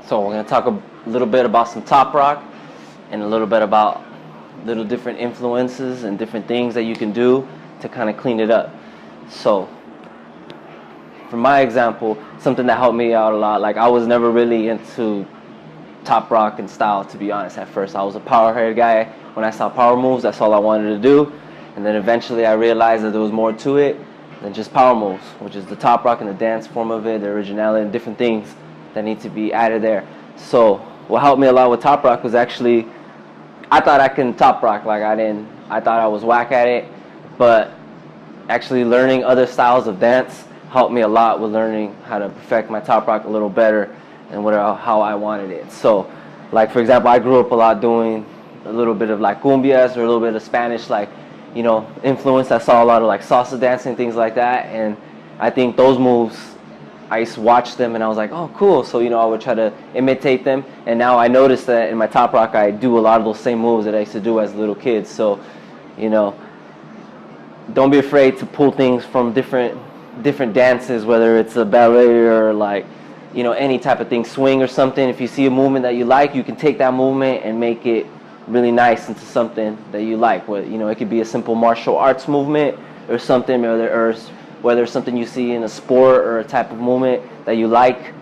So we're going to talk a little bit about some top rock and a little bit about little different influences and different things that you can do to kind of clean it up. So for my example, something that helped me out a lot, like I was never really into top rock and style, to be honest. At first I was a power head guy. When I saw power moves, that's all I wanted to do. And then eventually I realized that there was more to it than just power moves, which is the top rock and the dance form of it, the originality and different things that need to be added there. So what helped me a lot with top rock was actually, I thought I can top rock, like I thought I was whack at it, but actually learning other styles of dance helped me a lot with learning how to perfect my top rock a little better and how I wanted it. So like for example, I grew up a lot doing a little bit of like cumbias or a little bit of Spanish, like, you know, influence. I saw a lot of like salsa dancing, things like that, and I think those moves, I used to watch them and I was like, oh cool. So, you know, I would try to imitate them, and now I noticed that in my top rock I do a lot of those same moves that I used to do as little kids. So, you know, don't be afraid to pull things from different dances, whether it's a ballet or like, you know, any type of thing, swing or something. If you see a movement that you like, you can take that movement and make it really nice into something that you like. You know, it could be a simple martial arts movement or something, whether it's something you see in a sport or a type of movement that you like,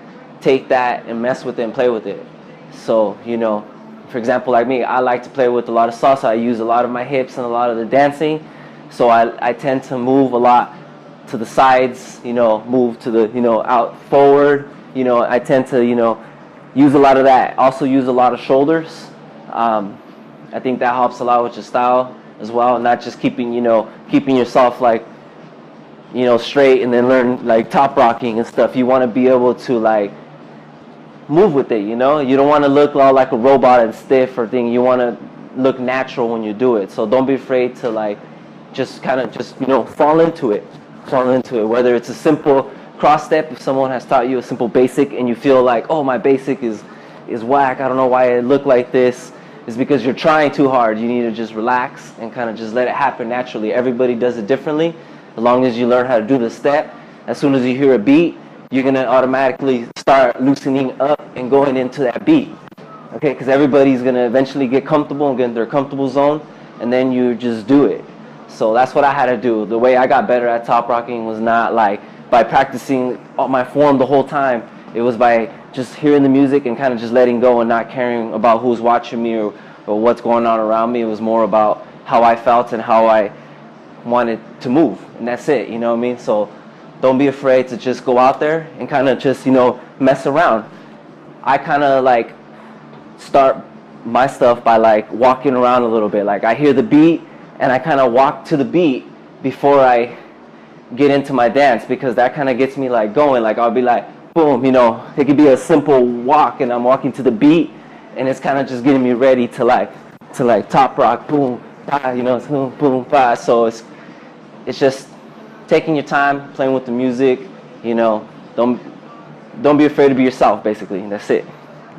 take that and mess with it and play with it. So, you know, for example, like me, I like to play with a lot of salsa. I use a lot of my hips and a lot of the dancing. So I tend to move a lot to the sides, you know, move to the, you know, out forward. You know, I tend to, you know, use a lot of that. Also use a lot of shoulders. I think that helps a lot with your style as well. Not just keeping yourself like, you know, straight and then learn like top rocking and stuff. You want to be able to like move with it, you know. You don't want to look all like a robot and stiff or thing. You want to look natural when you do it. So don't be afraid to like just kind of just, you know, fall into it. Whether it's a simple cross step, if someone has taught you a simple basic and you feel like, oh, my basic is whack, I don't know why it looked like this, it's because you're trying too hard. You need to just relax and kind of just let it happen naturally. Everybody does it differently. As long as you learn how to do the step, as soon as you hear a beat, you're going to automatically start loosening up and going into that beat. Okay, because everybody's going to eventually get comfortable and get in their comfortable zone, and then you just do it. So that's what I had to do. The way I got better at top rocking was not like by practicing my form the whole time. It was by just hearing the music and kind of just letting go and not caring about who's watching me or what's going on around me. It was more about how I felt and how I wanted to move, and that's it, you know what I mean? So don't be afraid to just go out there and kind of just, you know, mess around. I kind of like start my stuff by like walking around a little bit. Like I hear the beat and I kind of walk to the beat before I get into my dance, because that kind of gets me like going. Like I'll be like boom, you know, it could be a simple walk and I'm walking to the beat and it's kind of just getting me ready to like top rock, boom, bah, you know, boom, boom, bah. So it's just taking your time, playing with the music, you know, don't be afraid to be yourself, basically. That's it.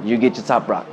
You get your top rock.